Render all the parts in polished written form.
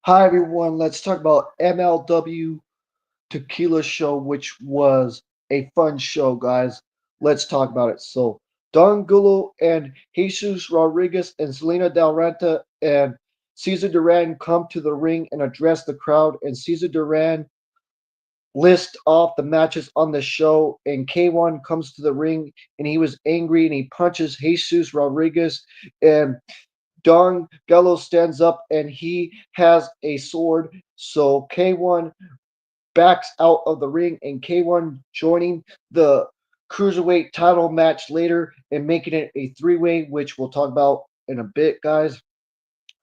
Hi everyone, let's talk about MLW Tequila show, which was a fun show, guys. Let's talk about it. So Don Gullo and Jesus Rodriguez and Selena Del Renta and Cesar Duran come to the ring and address the crowd, and Cesar Duran list off the matches on the show, and K1 comes to the ring and he was angry and he punches Jesus Rodriguez, and Don Gallo stands up and he has a sword. So K1 backs out of the ring, and K1 joining the cruiserweight title match later and making it a three-way, which we'll talk about in a bit, guys.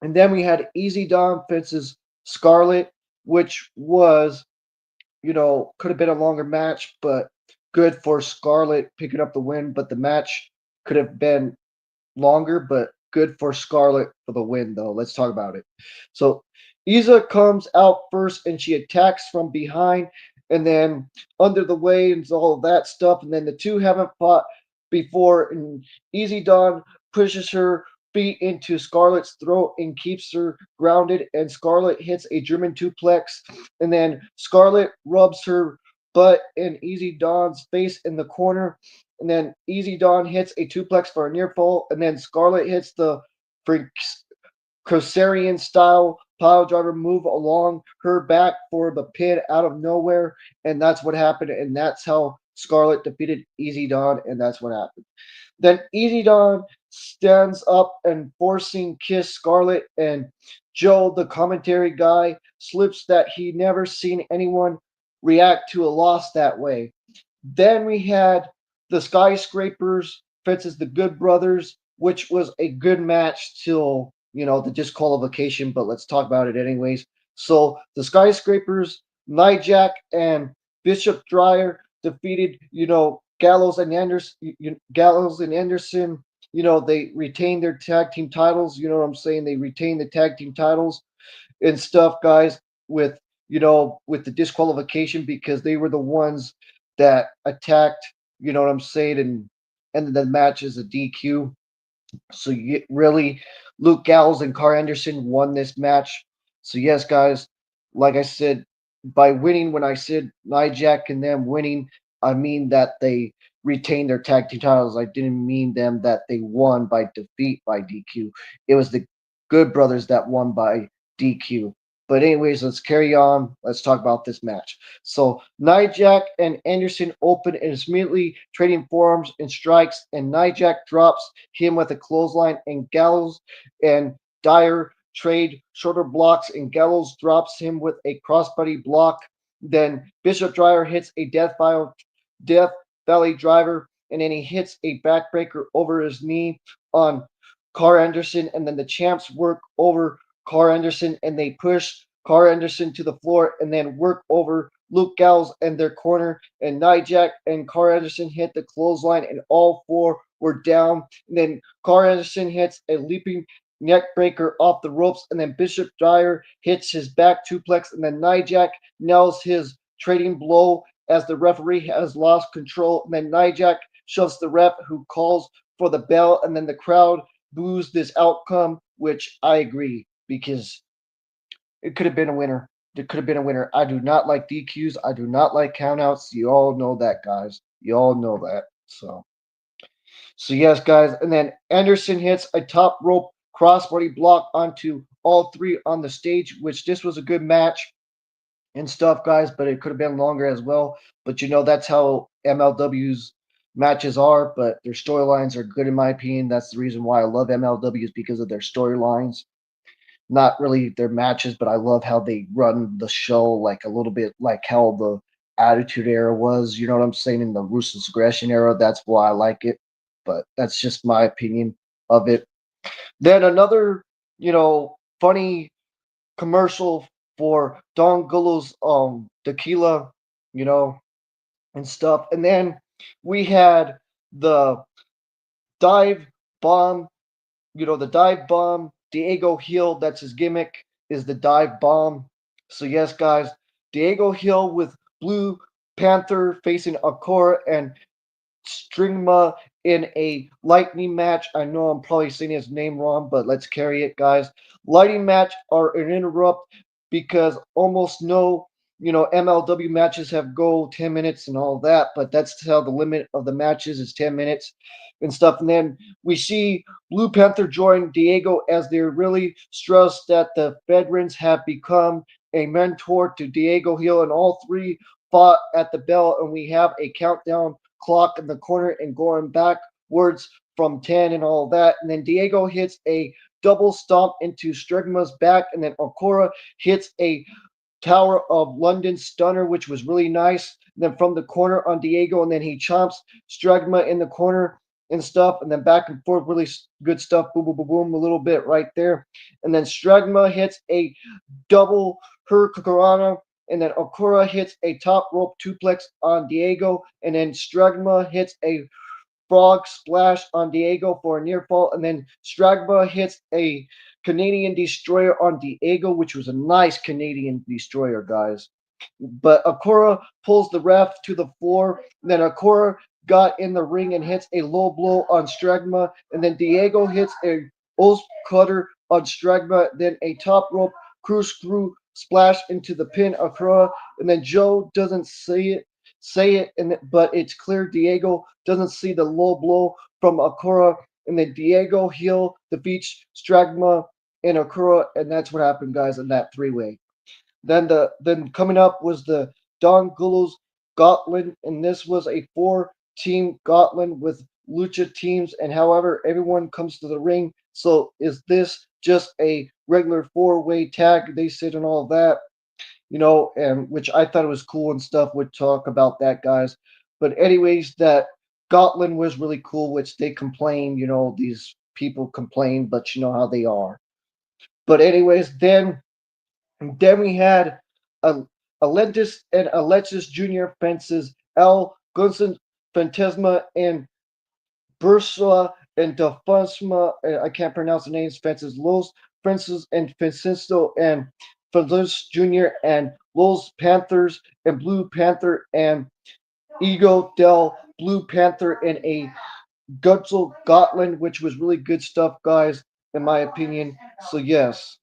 And then we had Easy Dom versus Scarlett, which was, could have been a longer match, but good for Scarlett picking up the win. But the match could have been longer, but good for Scarlett for the win, though. Let's talk about it. So Isa comes out first and she attacks from behind and then under the way and all of that stuff. And then the two haven't fought before. And Easy Dawn pushes her feet into Scarlett's throat and keeps her grounded. And Scarlett hits a German suplex. And then Scarlett rubs her butt in Easy Dawn's face in the corner, and then Easy Dawn hits a suplex for a near fall, and then Scarlett hits the Crosarian style pile driver move along her back for the pin out of nowhere, and that's what happened, and that's how Scarlett defeated Easy Dawn, and that's what happened. Then Easy Dawn stands up and forcing kiss Scarlett, and Joe, the commentary guy, slips that he never seen anyone react to a loss that way. Then we had the Skyscrapers versus the Good Brothers, which was a good match till, the disqualification, but let's talk about it anyways. So the Skyscrapers, Nijak and Bishop Dryer defeated, Gallows and Anderson. They retained their tag team titles. You know what I'm saying? They retained the tag team titles and stuff, guys, with with the disqualification because they were the ones that attacked, you know what I'm saying, and ended the match as a DQ. So really, Luke Gallows and Carl Anderson won this match. So yes, guys, like I said, by winning, when I said Nijak and them winning, I mean that they retained their tag team titles. I didn't mean them that they won by defeat by DQ. It was the Good Brothers that won by DQ. But anyways, let's carry on. Let's talk about this match. So Nijak and Anderson open and is immediately trading forearms and strikes, and Nijak drops him with a clothesline, and Gallows and Dyer trade shoulder blocks, and Gallows drops him with a crossbody block. Then Bishop Dryer hits a Death Valley driver, and then he hits a backbreaker over his knee on Carl Anderson, and then the champs work over Carl Anderson, and they push Carl Anderson to the floor, and then work over Luke Gallows and their corner, and Nijak and Carl Anderson hit the clothesline, and all four were down. And then Carl Anderson hits a leaping neck breaker off the ropes, and then Bishop Dyer hits his back suplex, and then Nijak nails his trading blow as the referee has lost control. And then Nijak shoves the ref who calls for the bell, and then the crowd boos this outcome, which I agree because it could have been a winner. It could have been a winner. I do not like DQs. I do not like countouts. You all know that, guys. You all know that. So yes, guys. And then Anderson hits a top rope crossbody block onto all three on the stage, which this was a good match and stuff, guys, but it could have been longer as well. But that's how MLW's matches are, but their storylines are good in my opinion. That's the reason why I love MLW is because of their storylines. Not really their matches, but I love how they run the show like a little bit like how the Attitude Era was. You know what I'm saying? In the Ruthless Aggression era, that's why I like it. But that's just my opinion of it. Then another, funny commercial for Don Gullo's tequila, you know, and stuff. And then we had the dive bomb, the dive bomb. Diego Hill, that's his gimmick, is the dive bomb. So yes, guys, Diego Hill with Blue Panther facing Akora and Stringma in a lightning match. I know I'm probably saying his name wrong, but let's carry it, guys. Lighting match or an interrupt because almost no, MLW matches have go 10 minutes and all that, but that's how the limit of the matches is 10 minutes and stuff. And then we see Blue Panther join Diego as they're really stressed that the veterans have become a mentor to Diego Hill, and all three fought at the bell, and we have a countdown clock in the corner and going backwards from 10 and all that. And then Diego hits a double stomp into Strigma's back, and then Okura hits a Tower of London stunner, which was really nice. And then from the corner on Diego, and then he chomps Stragma in the corner and stuff, and then back and forth, really good stuff. Boom, boom, boom, boom, a little bit right there. And then Stragma hits a double Hurricanrana, and then Okura hits a top rope suplex on Diego, and then Stragma hits a frog splash on Diego for a near fall, and then Stragma hits a Canadian destroyer on Diego, which was a nice Canadian destroyer, guys. But Akura pulls the ref to the floor. Then Akura got in the ring and hits a low blow on Stragma, and then Diego hits a O's cutter on Stragma, then a top rope screw splash into the pin Akura, and then Joe doesn't say it, but it's clear Diego doesn't see the low blow from Akura, and then Diego Hill defeats Stragma and Akura, and that's what happened, guys, in that three-way. Then coming up was the Don Gulos Gauntlet, and this was a four-team gauntlet with lucha teams, and however everyone comes to the ring. So is this just a regular four-way tag? They said and all that, and which I thought it was cool and stuff. Would talk about that, guys. But anyways, that Gauntlet was really cool, which they complain, these people complain, but you know how they are. But anyways, then we had a Alentis and Alexis Jr. fences, Al Gunson Fantasma and Bursula and Defusma. I can't pronounce the names. Fences Los Fences and Francisco and Felix Jr. and Los Panthers and Blue Panther and Ego del Blue Panther and a Gutzel Gotland, which was really good stuff, guys, in my opinion. So yes.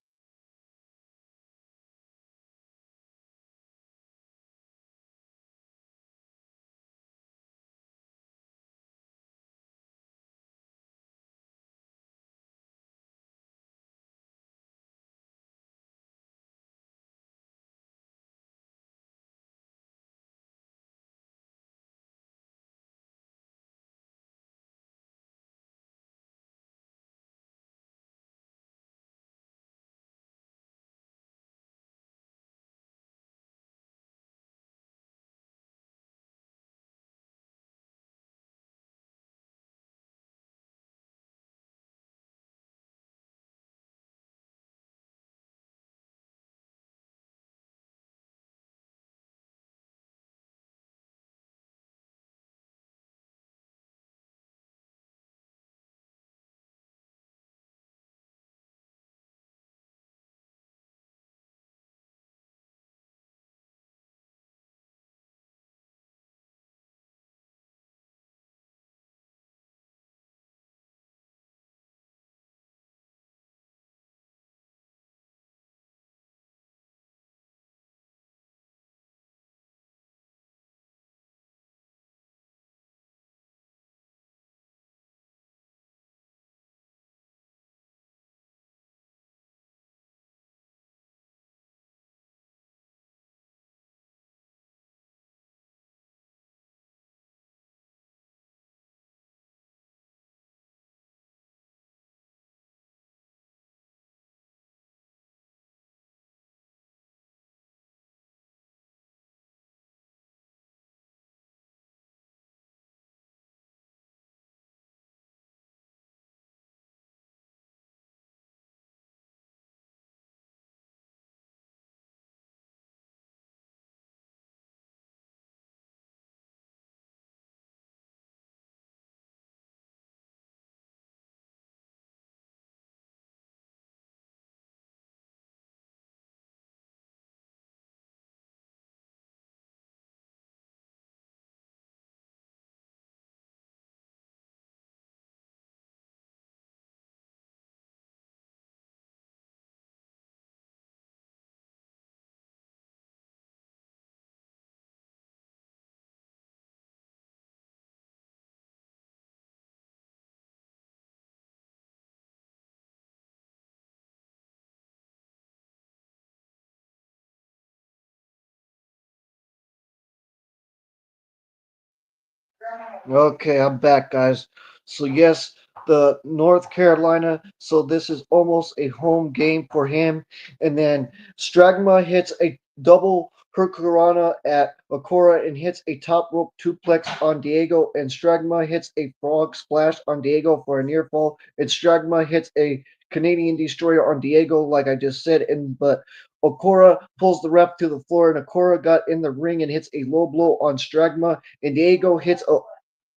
Okay, I'm back, guys. So yes, the North Carolina. So this is almost a home game for him. And then Stragma hits a double Hurricanrana at Okora and hits a top rope suplex on Diego. And Stragma hits a frog splash on Diego for a near fall. And Stragma hits a Canadian destroyer on Diego, like I just said. And but Okora pulls the ref to the floor, and Okora got in the ring and hits a low blow on Stragma. And Diego hits a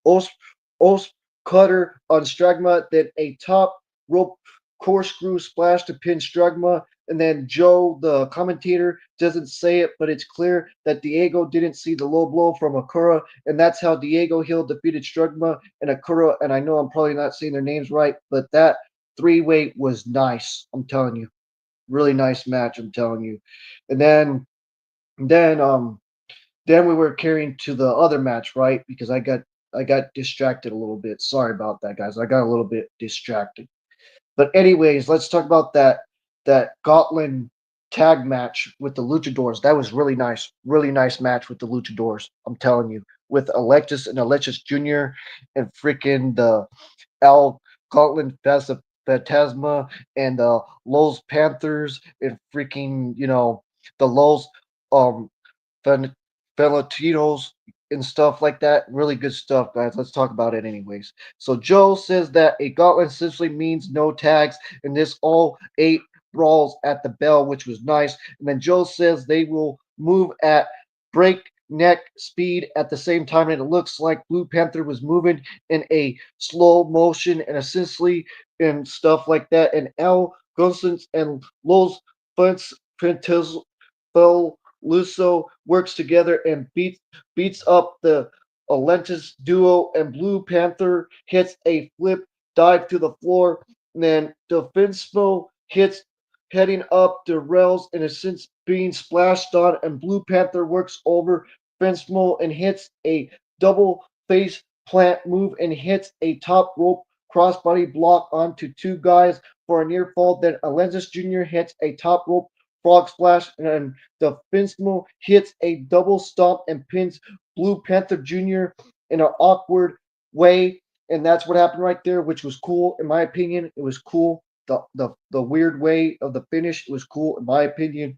Os, Os cutter on Stragma, then a top rope corkscrew splash to pin Stragma, and then Joe, the commentator, doesn't say it, but it's clear that Diego didn't see the low blow from Akura, and that's how Diego Hill defeated Stragma and Akura. And I know I'm probably not saying their names right, but that three-way was nice. I'm telling you, really nice match. I'm telling you, and then then we were carrying to the other match, right? Because I got distracted a little bit. Sorry about that, guys. I got a little bit distracted. But anyways, let's talk about that Gauntlet tag match with the Luchadors. That was really nice match with the Luchadors. I'm telling you, with Alexis and Alexis Jr. and freaking the Al Gauntlet Phantasma and the Los Panthers and freaking the Los um Fen- Valentinos and stuff like that. Really good stuff, guys. Let's talk about it anyways. So Joe says that a gauntlet essentially means no tags, and this all eight brawls at the bell, which was nice. And then Joe says they will move at breakneck speed at the same time, and it looks like Blue Panther was moving in a slow motion and essentially and stuff like that. And Al Gonsons and Los Fantas Lusso works together and beats up the Atlantis duo, and Blue Panther hits a flip dive to the floor. And then Defensmo hits heading up the rails and is since being splashed on, and Blue Panther works over Defensmo and hits a double face plant move and hits a top rope crossbody block onto two guys for a near fall. Then Alexis Jr. hits a top rope frog splash, and the Finsmo hits a double stomp and pins Blue Panther Jr. in an awkward way. And that's what happened right there, which was cool in my opinion. It was cool. The weird way of the finish was cool in my opinion.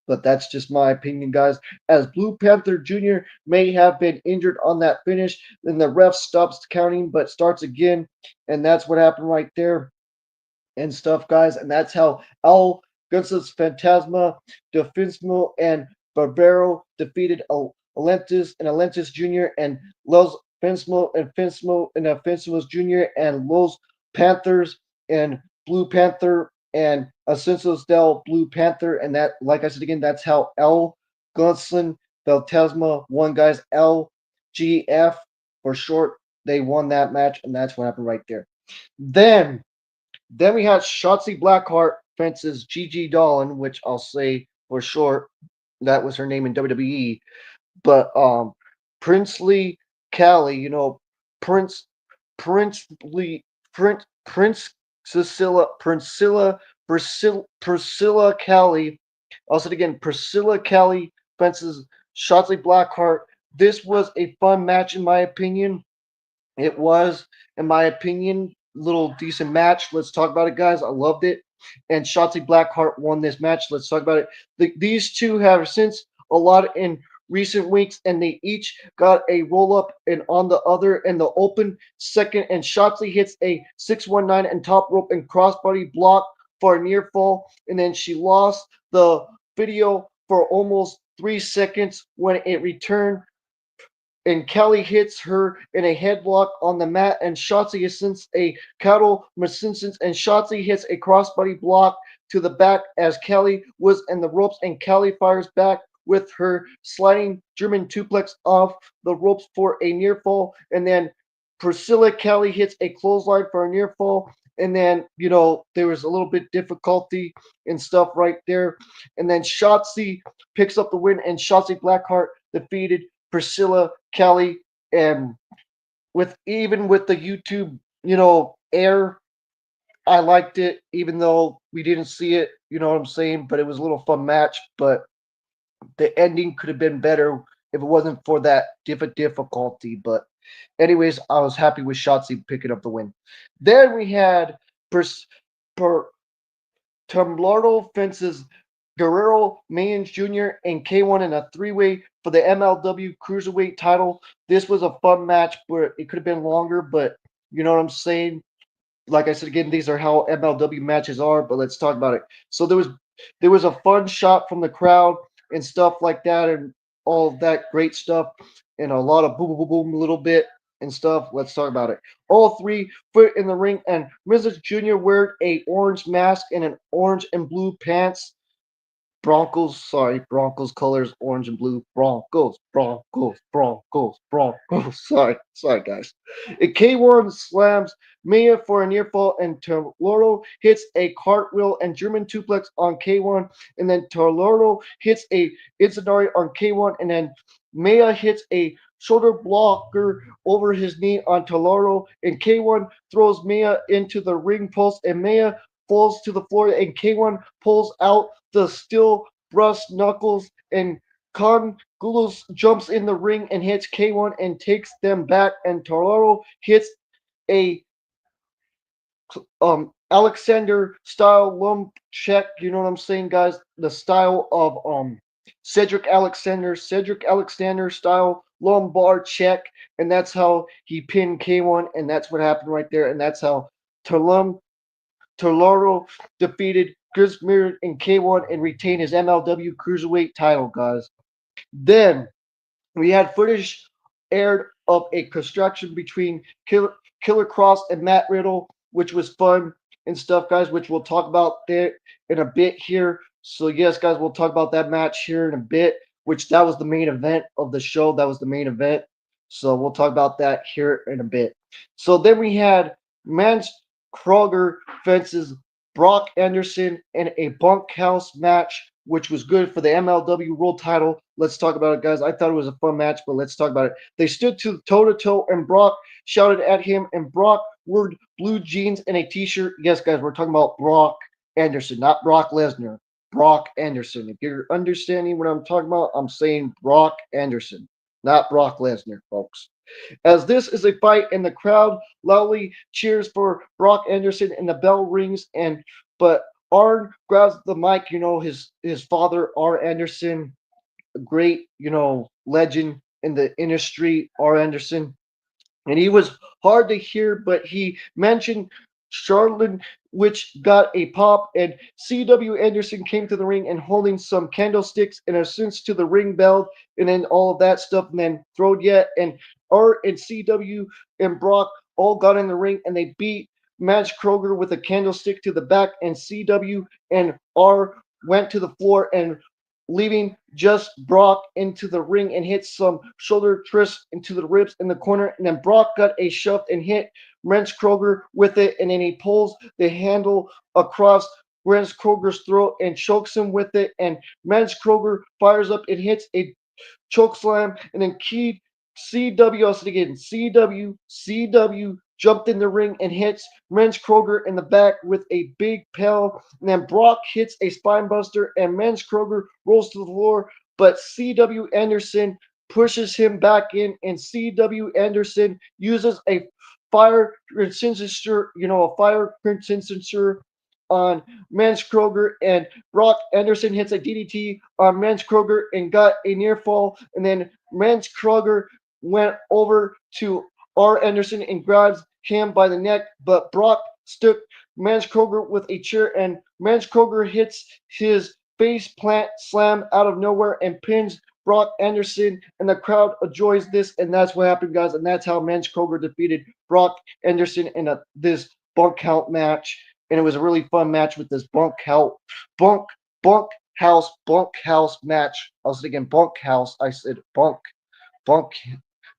But that's just my opinion, guys. As Blue Panther Jr. may have been injured on that finish, then the ref stops counting but starts again. And that's what happened right there and stuff, guys. And that's how Al Gunsa's Phantasma, Defensmo, and Barbaro defeated Alentis and Alentis Jr. and Los Fensmo and Fensmo's Jr. and Los Panthers and Blue Panther and Ascensos del Blue Panther. And that, like I said again, that's how L. Gunslin Phantasma won, guys. LGF for short. They won that match, and that's what happened right there. Then then we had Shotzi Blackheart fences Gigi Dolan, which I'll say for short, that was her name in WWE. But Princely Callie, Prince Princely Prince Priscilla Callie. I'll say it again, Priscilla Callie fences Shotzi Blackheart. This was a fun match in my opinion. It was, in my opinion, little decent match. Let's talk about it, guys. I loved it. And Shotzi Blackheart won this match. Let's talk about it. These two have since a lot in recent weeks, and they each got a roll up and on the other in the open second. And Shotzi hits a 619 and top rope and crossbody block for a near fall. And then she lost the video for almost 3 seconds when it returned and Kelly hits her in a headlock on the mat, and Shotzi since a cattle Simpsons, and Shotzi hits a crossbody block to the back as Kelly was in the ropes, and Kelly fires back with her sliding German suplex off the ropes for a near fall, and then Priscilla Kelly hits a clothesline for a near fall, and then there was a little bit difficulty and stuff right there, and then Shotzi picks up the win, and Shotzi Blackheart defeated Priscilla Kelly, and with the YouTube, air, I liked it, even though we didn't see it. You know what I'm saying? But it was a little fun match. But the ending could have been better if it wasn't for that difficulty. But Anyways, I was happy with Shotzi picking up the win. Then we had Pers- Per Tumblado fences Guerrero, Mayans Jr., and K1 in a three-way for the MLW Cruiserweight title. This was a fun match, but it could have been longer, but you know what I'm saying? Like I said again, these are how MLW matches are, but let's talk about it. So there was a fun shot from the crowd and stuff like that, and all of that great stuff, and a lot of boom, boom, boom, boom, a little bit and stuff. Let's talk about it. All 3 foot in the ring, and Mrs. Jr. wore a orange mask and an orange and blue pants. Broncos colors, orange and blue. Broncos. Sorry, guys. K1 slams Mia for a near fall, and Torloro hits a cartwheel and German suplex on K1, and then Torloro hits a Incendiary on K1, and then Mia hits a shoulder blocker over his knee on Torloro, and K1 throws Mia into the ring post, and Mia falls to the floor, and K1 pulls out the steel brass knuckles, and Congulos jumps in the ring and hits K1 and takes them back, and Tororo hits a Alexander style lump check. You know what I'm saying, guys? The style of Cedric Alexander style lumbar check, and that's how he pinned K1, and that's what happened right there, and that's how Tulum Torloro defeated Grismere in K1 and retained his MLW Cruiserweight title, guys. Then we had footage aired of a construction between Killer Cross and Matt Riddle, which was fun and stuff, guys, which we'll talk about there in a bit here. So, yes, guys, we'll talk about that match here in a bit, which that was the main event of the show. That was the main event. So, we'll talk about that here in a bit. So, then we had Mance Kroger fences Brock Anderson in a bunkhouse match, which was good for the MLW World title. Let's talk about it, guys. I thought it was a fun match, but let's talk about it. They stood to toe to toe, and Brock shouted at him, and Brock wore blue jeans and a t-shirt. Yes, guys, we're talking about Brock Anderson, not Brock Lesnar. Brock Anderson. If you're understanding what I'm talking about, I'm saying Brock Anderson, not Brock Lesnar, folks. As this is a fight, and the crowd loudly cheers for Brock Anderson, and the bell rings, and but Arn grabs the mic. You know his father, R. Anderson, a great legend in the industry, R. Anderson, and he was hard to hear, but he mentioned Charlotte, which got a pop, and C.W. Anderson came to the ring and holding some candlesticks and a sense to the ring bell, and then all of that stuff, and then throwed yet, and Art and C.W. and Brock all got in the ring, and they beat Madge Kroger with a candlestick to the back, and C.W. and R went to the floor and leaving just Brock into the ring and hit some shoulder twists into the ribs in the corner. And then Brock got a shove and hit Renz Kroger with it. And then he pulls the handle across Renz Kroger's throat and chokes him with it. And Renz Kroger fires up and hits a choke slam, and then keyed CW. I'll say it again. CW jumped in the ring and hits Renz Kroger in the back with a big pail. And then Brock hits a spine buster, and Renz Kroger rolls to the floor. But CW Anderson pushes him back in, and CW Anderson uses a fire sensor, a fire sensor on Mance Kroger, and Brock Anderson hits a DDT on Mance Kroger and got a near fall, and then Mance Kroger went over to R. Anderson and grabs him by the neck, but Brock stuck Mance Kroger with a chair, and Mance Kroger hits his face plant slam out of nowhere and pins Brock Anderson, and the crowd enjoys this, and that's what happened, guys, and that's how Mance Kroger defeated Brock Anderson in this bunk count match, and it was a really fun match with this bunk bunk house match. I was thinking bunk house. I said bunk.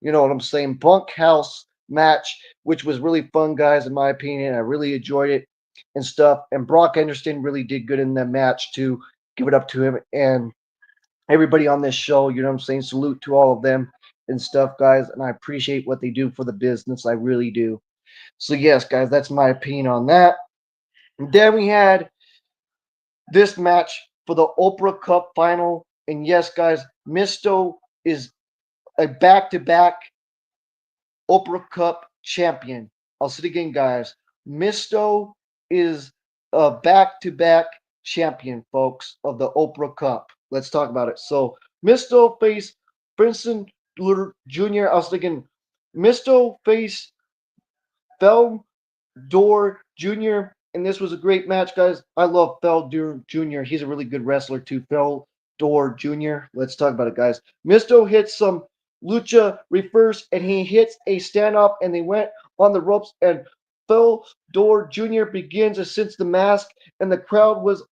You know what I'm saying? Bunk house match, which was really fun, guys. In my opinion, I really enjoyed it and stuff. And Brock Anderson really did good in that match too. Give it up to him and everybody on this show. You know what I'm saying? Salute to all of them and stuff, guys. And I appreciate what they do for the business. I really do. So yes, guys, that's my opinion on that. And then we had this match for the Oprah Cup final. And yes, guys, Misto is a back to back Oprah Cup champion. I'll say it again, guys. Misto is a back-to-back champion, folks, of the Oprah Cup. Let's talk about it. So Misto faced Princeton Jr. I was thinking Misto faced Fel Door Jr. And this was a great match, guys. I love Feldor Jr. He's a really good wrestler too. Feldor Jr. Let's talk about it, guys. Misto hits some lucha reverse and he hits a standoff and they went on the ropes and Feldor Jr. begins to sense the mask and the crowd was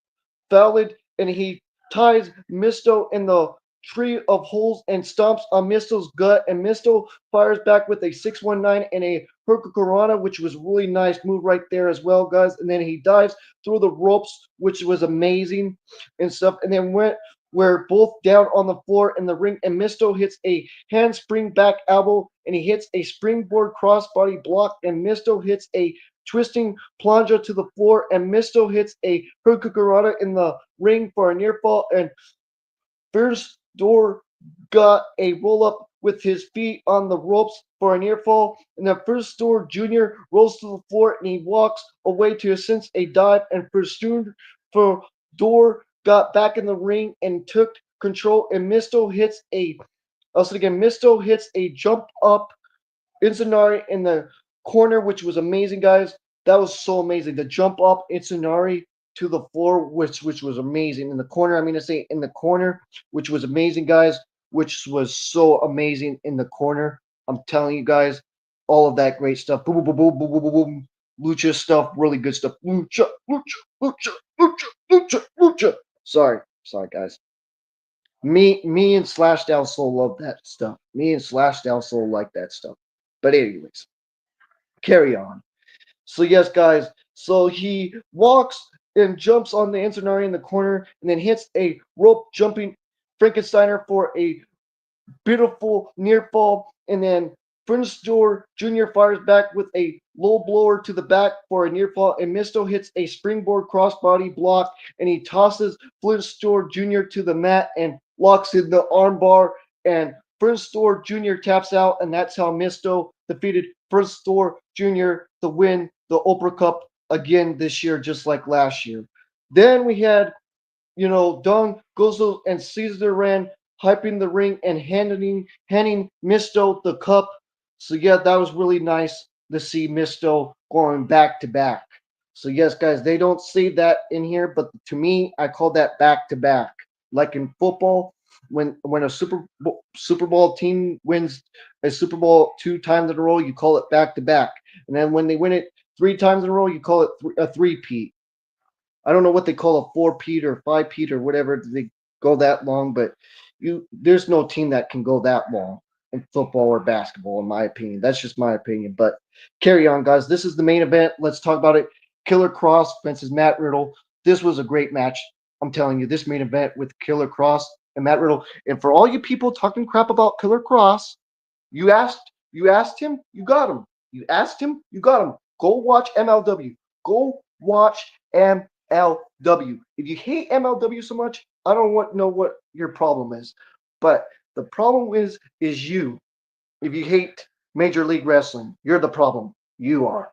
valid and he ties Misto in the tree of holes and stomps on Misto's gut and Misto fires back with a 619 and a Hurricanrana, which was really nice move right there as well, guys. And then he dives through the ropes, which was amazing and stuff. And then we're both down on the floor in the ring, and Misto hits a handspring back elbow, and he hits a springboard crossbody block, and Misto hits a twisting plunger to the floor, and Misto hits a Hurricanrana in the ring for a near fall, and First Door got a roll up with his feet on the ropes for a near fall, and then First Door Jr. rolls to the floor and he walks away to sense a dive, and for Door got back in the ring and took control, and Misto hits a also again Misto hits a jump up Incenari in the corner, which was amazing, guys. That was so amazing. The jump up Incenari to the floor, which was amazing. In the corner, I mean to say in the corner, which was amazing, guys. Which was so amazing in the corner. I'm telling you guys, all of that great stuff. Boom, boom, boom, boom, boom, boom, boom. Lucha stuff, really good stuff. Lucha, lucha, lucha, lucha, lucha, lucha. Sorry, guys. Me and Slash Down Soul love that stuff. Me and Slash Down Soul like that stuff. But anyways, carry on. So yes, guys. So he walks and jumps on the Incenari in the corner, and then hits a rope jumping Frankensteiner for a beautiful near fall, and then Frinsdor Jr. fires back with a low blower to the back for a near fall, and Misto hits a springboard crossbody block, and he tosses Frinsdor Jr. to the mat and locks in the armbar, and Frinsdor Jr. taps out, and that's how Misto defeated Frinsdor Jr. to win the Oprah Cup again this year, just like last year. Then we had Don Gozo and Caesar ran hyping the ring and handing Misto the cup. So yeah, that was really nice to see Misto going back to back. So yes, guys, they don't say that in here, but to me, I call that back to back. Like in football, when a Super Bowl team wins a Super Bowl 2 times in a row, you call it back to back. And then when they win it 3 times in a row, you call it a three-peat. I don't know what they call a four-peat or five-peat or whatever they go that long, but there's no team that can go that long in football or basketball, in my opinion. That's just my opinion. But carry on, guys. This is the main event. Let's talk about it. Killer Cross versus Matt Riddle. This was a great match. I'm telling you, this main event with Killer Cross and Matt Riddle. And for all you people talking crap about Killer Cross, you asked him, you got him. You asked him, you got him. Go watch MLW. Go watch MLW. If you hate MLW so much, I don't want to know what your problem is. But the problem is you. If you hate Major League Wrestling, you're the problem. You are.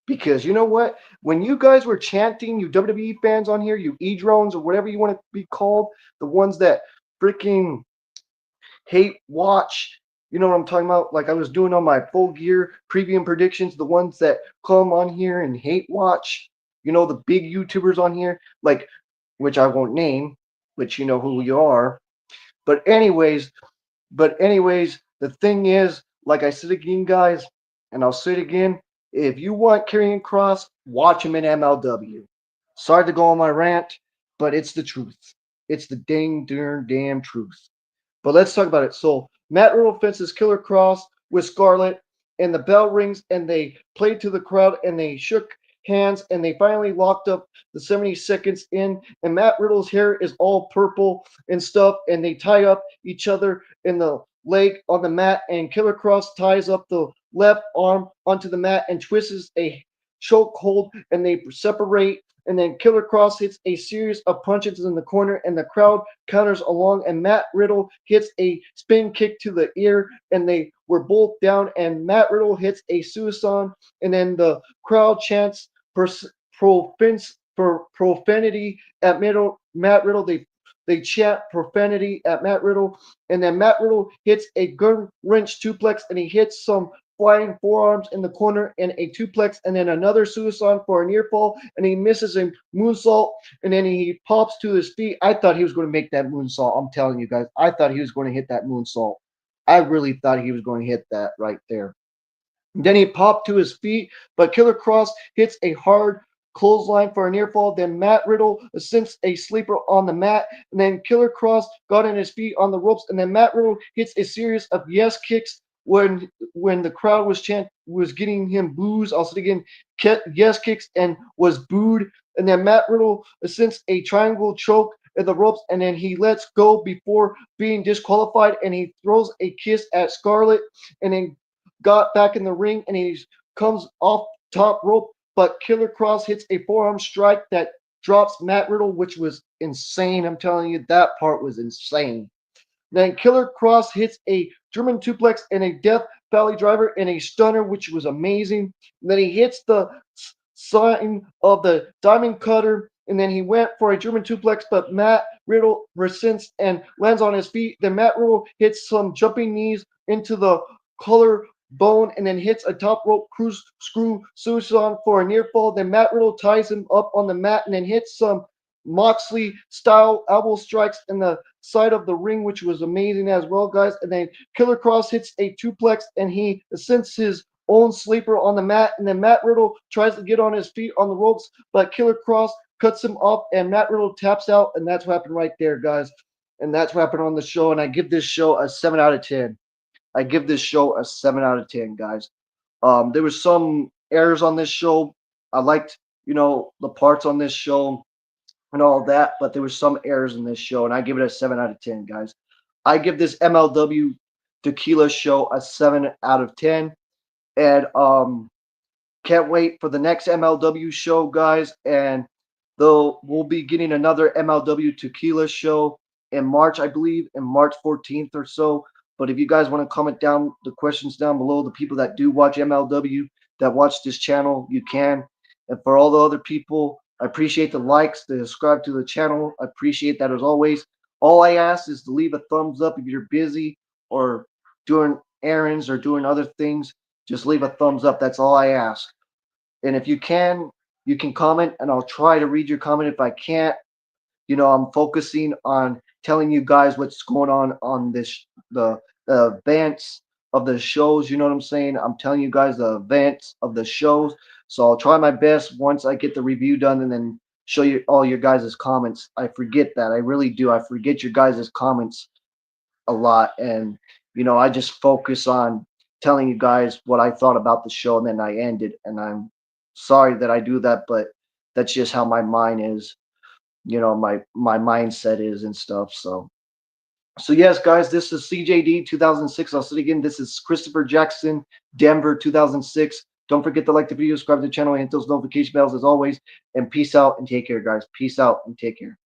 Because you know what? When you guys were chanting, you WWE fans on here, you E-drones or whatever you want to be called, the ones that freaking hate watch. You know what I'm talking about? Like I was doing on my full gear preview predictions, the ones that come on here and hate watch. The big YouTubers on here, like which I won't name, which you know who you are. But anyways, the thing is, like I said again, guys, and I'll say it again, if you want Karrion Kross, watch him in MLW. Sorry to go on my rant, but it's the truth. It's the dang darn damn truth. But let's talk about it. So Matt Riddle fences Killer Cross with Scarlett, and the bell rings, and they played to the crowd, and they shook hands, and they finally locked up the 70 seconds in, and Matt Riddle's hair is all purple and stuff, and they tie up each other in the leg on the mat, and Killer Cross ties up the left arm onto the mat and twists a choke hold, and they separate and then Killer Cross hits a series of punches in the corner, and the crowd counters along, and Matt Riddle hits a spin kick to the ear, and they were both down, and Matt Riddle hits a suicide, and then the crowd chants profanity at Matt Riddle. They chant profanity at Matt Riddle, and then Matt Riddle hits a gun wrench suplex, and he hits some flying forearms in the corner and a suplex, and then another suicide for a near fall, and he misses a moonsault, and then he pops to his feet. I thought he was going to make that moonsault. I'm telling you guys, I thought he was going to hit that moonsault. I really thought he was going to hit that right there. Then he popped to his feet, but Killer Cross hits a hard clothesline for a near fall. Then Matt Riddle attempts a sleeper on the mat, and then Killer Cross got on his feet on the ropes, and then Matt Riddle hits a series of yes kicks when the crowd was getting him boos. Also again yes kicks and was booed, and then Matt Riddle attempts a triangle choke at the ropes, and then he lets go before being disqualified, and he throws a kiss at Scarlett, and then got back in the ring, and he comes off top rope, but Killer Cross hits a forearm strike that drops Matt Riddle, which was insane. I'm telling you, that part was insane. Then Killer Cross hits a German suplex and a Death Valley driver and a stunner, which was amazing. And then he hits the sign of the Diamond Cutter, and then he went for a German suplex, but Matt Riddle resents and lands on his feet. Then Matt Riddle hits some jumping knees into the collar bone, and then hits a top rope screw suicide for a near fall. Then Matt Riddle ties him up on the mat, and then hits some Moxley style elbow strikes in the side of the ring, which was amazing as well, guys. And then Killer Cross hits a suplex, and he ascends his own sleeper on the mat. And then Matt Riddle tries to get on his feet on the ropes, but Killer Cross cuts him off, and Matt Riddle taps out. And that's what happened right there, guys. And that's what happened on the show. And I give this show a 7 out of 10. I give this show a 7 out of 10, guys. There was some errors on this show. I liked, the parts on this show and all that, but there was some errors in this show, and I give it a 7 out of 10, guys. I give this MLW Tequila show a 7 out of 10, and can't wait for the next MLW show, guys. And though we'll be getting another MLW Tequila show in March, I believe, in March 14th or so. But if you guys want to comment down the questions down below, the people that do watch MLW, that watch this channel, you can. And for all the other people, I appreciate the likes, the subscribe to the channel. I appreciate that as always. All I ask is to leave a thumbs up if you're busy or doing errands or doing other things. Just leave a thumbs up. That's all I ask. And if you can comment, and I'll try to read your comment. If I can't, I'm focusing on telling you guys what's going on this the events of the shows. You know what I'm saying? I'm telling you guys the events of the shows. So I'll try my best once I get the review done, and then show you all your guys' comments. I forget that. I really do. I forget your guys' comments a lot, and I just focus on telling you guys what I thought about the show, and then I end it. And I'm sorry that I do that, but that's just how my mind is. My mindset is and stuff. So yes, guys, this is CJD 2006. I'll say it again. This is Christopher Jackson, Denver 2006. Don't forget to like the video, subscribe to the channel, and hit those notification bells as always. And peace out and take care, guys. Peace out and take care.